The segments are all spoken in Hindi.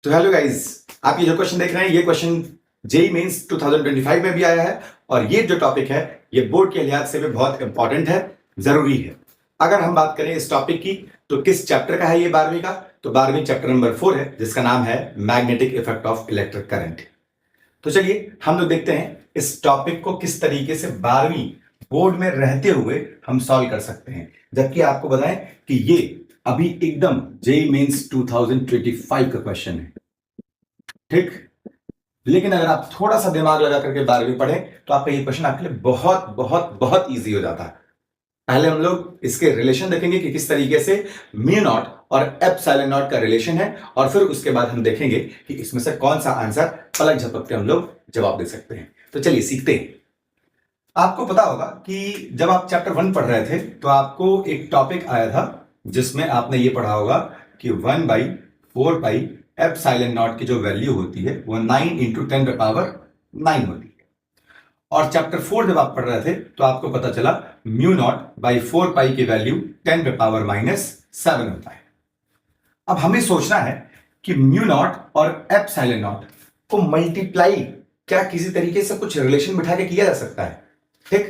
तो हेलो गाइस, आप ये जो क्वेश्चन देख रहे हैं ये क्वेश्चन जेईई मेंस 2025 में भी आया है और ये जो टॉपिक है ये बोर्ड के लिहाज से भी बहुत इंपॉर्टेंट है, जरूरी है। अगर हम बात करें इस टॉपिक की तो किस चैप्टर का है ये 12वीं का, तो 12वीं चैप्टर नंबर 4 है जिसका नाम है magnetic effect of electric current. तो चलिए हम लोग देखते हैं इस टॉपिक को किस तरीके से 12वीं बोर्ड में रहते हुए हम सॉल्व कर सकते हैं, जबकि आपको बताएं कि ये अभी एकदम जेईई मेंस 2025 का क्वेश्चन है, ठीक। लेकिन अगर आप थोड़ा सा दिमाग लगा करके 12वीं पढ़ें तो आपका ये क्वेश्चन आपके लिए बहुत बहुत बहुत इजी हो जाता है। पहले हम लोग इसके रिलेशन देखेंगे कि किस तरीके से म्यू नॉट और एप्सिलॉन नॉट का रिलेशन है, और फिर उसके बाद हम देखेंगे कि इसमें से कौन सा आंसर पलक झपक के हम लोग जवाब दे सकते हैं। तो चलिए सीखते हैं। आपको पता होगा कि जब आप चैप्टर 1 पढ़ रहे थे तो आपको एक टॉपिक आया था जिसमें आपने ये पढ़ा होगा कि 1/4 पाई एप्सिलॉन नॉट की जो वैल्यू होती है वो 9 × 10⁻9 होती है। और चैप्टर 4 जब आप पढ़ रहे थे तो आपको पता चला म्यू नॉट बाई 4 पाई की वैल्यू 10⁻⁻7 होता है। अब हमें सोचना है कि म्यू नॉट और एप्सिलॉन नॉट को मल्टीप्लाई क्या किसी तरीके से कुछ रिलेशन बिठा के किया जा सकता है, ठीक।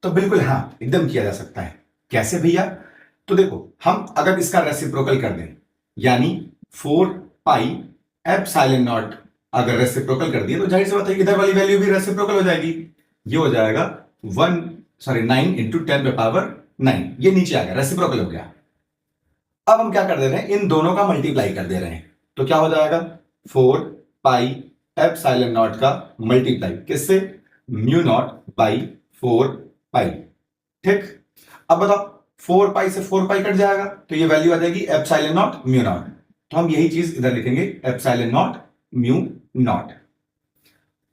तो बिल्कुल हाँ, एकदम किया जा सकता है। कैसे भैया? तो देखो, हम अगर इसका रेसिप्रोकल कर दें, यानी 4 पाई एप्सिलॉन नॉट अगर रेसिप्रोकल कर दिए तो जाहिर सी बात है इधर वाली वैल्यू भी रेसिप्रोकल हो जाएगी। ये हो जाएगा 9 × 10⁻9, ये नीचे आ गया, रेसिप्रोकल हो गया। अब हम क्या कर दे रहे हैं, इन दोनों का मल्टीप्लाई कर दे रहे हैं, तो क्या हो जाएगा 4 पाई एप्सिलॉन नॉट का मल्टीप्लाई किससे? म्यू नॉट बाई 4 पाई, ठीक। अब बताओ 4 पाई से 4 पाई कट जाएगा तो ये वैल्यू आ जाएगी एप्सिलॉन नॉट म्यू नॉट। तो हम यही चीज इधर लिखेंगे, एप्सिलॉन नॉट म्यू नॉट।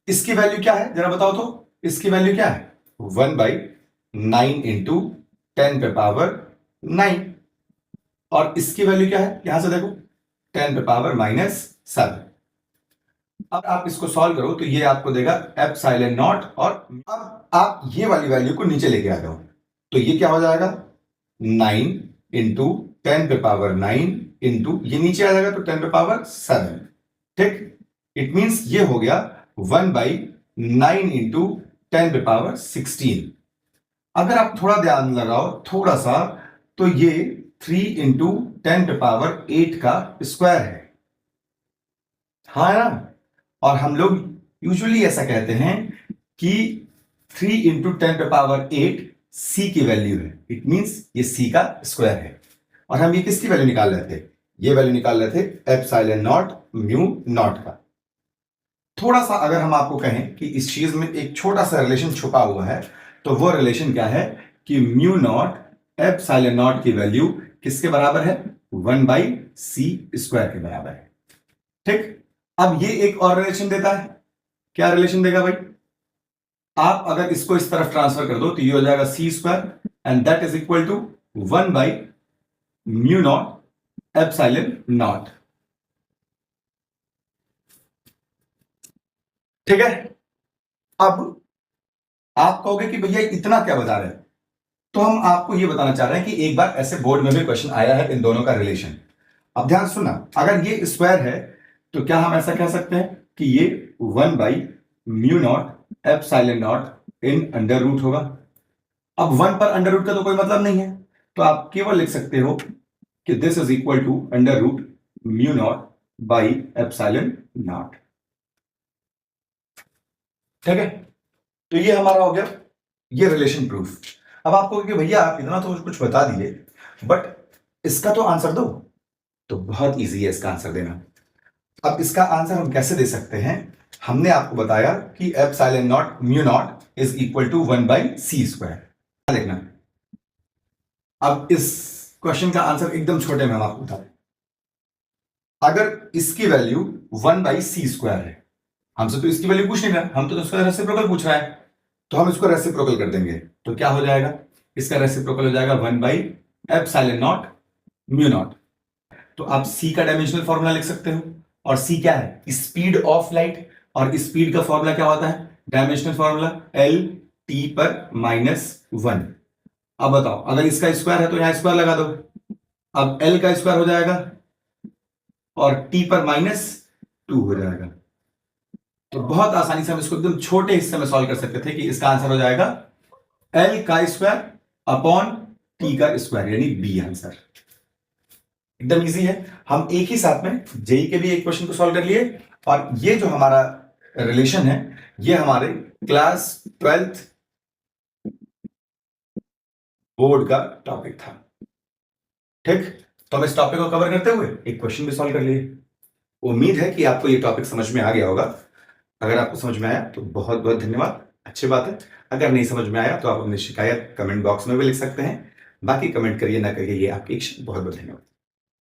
इसकी वैल्यू क्या है जरा बताओ तो? इसकी वैल्यू क्या है? 1/9 × 10⁻9। और इसकी वैल्यू क्या है? यहां से देखो 10⁻⁻7। अब आप इसको सॉल्व करो तो ये आपको देगा एप्सिलॉन नॉट, और अब आप ये वाली वैल्यू को नीचे लेके आ जाओ तो ये क्या हो जाएगा 9 × 10⁻9 इंटू ये नीचे आ जाएगा तो 10⁻7, ठीक। इट मींस ये हो गया 1/9 × 10⁻16। अगर आप थोड़ा ध्यान लगाओ थोड़ा सा, तो ये 3 × 10⁸ का स्क्वायर है, हाँ ना। और हम लोग यूजुअली ऐसा कहते हैं कि 3 × 10⁸ c की वैल्यू है, इट मींस ये c का स्क्वायर है। और हम ये किसकी वैल्यू निकाल रहे थे? ये वैल्यू निकाल रहे थे एप्सिलॉन नॉट म्यू नॉट का। थोड़ा सा अगर हम आपको कहें कि इस चीज में एक छोटा सा रिलेशन छुपा हुआ है, तो वो रिलेशन क्या है कि म्यू नॉट एप्सिलॉन नॉट की वैल्यू किसके बराबर है? 1/c² के बराबर है, ठीक। अब ये एक और रिलेशन देता है। क्या रिलेशन देगा भाई? आप अगर इसको इस तरफ ट्रांसफर कर दो तो ये हो जाएगा c² and that is equal to 1/म्यू नॉट एप्सिलॉन नॉट, ठीक है। अब आप कहोगे कि भैया इतना क्या बता रहे हैं, तो हम आपको यह बताना चाह रहे हैं कि एक बार ऐसे बोर्ड में भी क्वेश्चन आया है इन दोनों का रिलेशन। अब ध्यान सुनना, अगर ये स्क्वायर है तो क्या हम ऐसा कह सकते हैं कि ये 1/म्यू naught epsilon naught in under root होगा। अब 1 पर अंडर रूट का तो कोई मतलब नहीं है, तो आप केवल लिख सकते हो कि this is equal to under root mu not by epsilon not, ठीक है। तो ये हमारा हो गया ये रिलेशन प्रूफ। अब आपको कि भैया आप इतना तो कुछ बता दिए, बट इसका तो आंसर दो। तो बहुत इजी है इसका आंसर देना। अब इसका आंसर हम कैसे दे सकते हैं? हमने आपको बताया कि epsilon not mu not is equal to 1/c²। देखना, अब इस क्वेश्चन का आंसर एकदम छोटे में हम आपको बता दें। अगर इसकी वैल्यू 1/c² है, हमसे तो इसकी वैल्यू पूछ नहीं रहा, हम तो इसका रेसिप्रोकल पूछ रहा है, तो हम इसको रेसिप्रोकल कर देंगे तो क्या हो जाएगा? इसका रेसिप्रोकल हो जाएगा 1/एप्सिलॉन नॉट म्यू नॉट। तो आप c का डायमेंशनल फॉर्मूला लिख सकते हो, और c क्या है? स्पीड ऑफ लाइट, और स्पीड का फॉर्मूला क्या होता है? Dimensional formula L/(t)(1). अब बताओ, अगर इसका स्क्वायर है तो यहां स्क्वायर लगा दो, अब L का स्क्वायर हो जाएगा और t पर माइनस 2 हो जाएगा। तो बहुत आसानी से हम इसको एकदम छोटे हिस्से में सॉल्व कर सकते थे कि इसका आंसर हो जाएगा L का स्क्वायर अपॉन T का स्क्वायर, यानी बी आंसर। एकदम इजी है। हम एक ही साथ में जेई के भी एक क्वेश्चन को सॉल्व कर लिए, और ये जो हमारा रिलेशन है ये हमारे क्लास 12th बोर्ड का टॉपिक था। ठीक, तो हम इस टॉपिक को कवर करते हुए एक क्वेश्चन भी सॉल्व कर लिए। उम्मीद है कि आपको ये टॉपिक समझ में आ गया होगा। अगर आपको समझ में आया तो बहुत बहुत धन्यवाद, अच्छी बात है। अगर नहीं समझ में आया तो आप अपनी शिकायत कमेंट बॉक्स में भी लिख सकते हैं। बाकी कमेंट करिए ना करिए, ये आपकी इच्छा। बहुत बहुत धन्यवाद।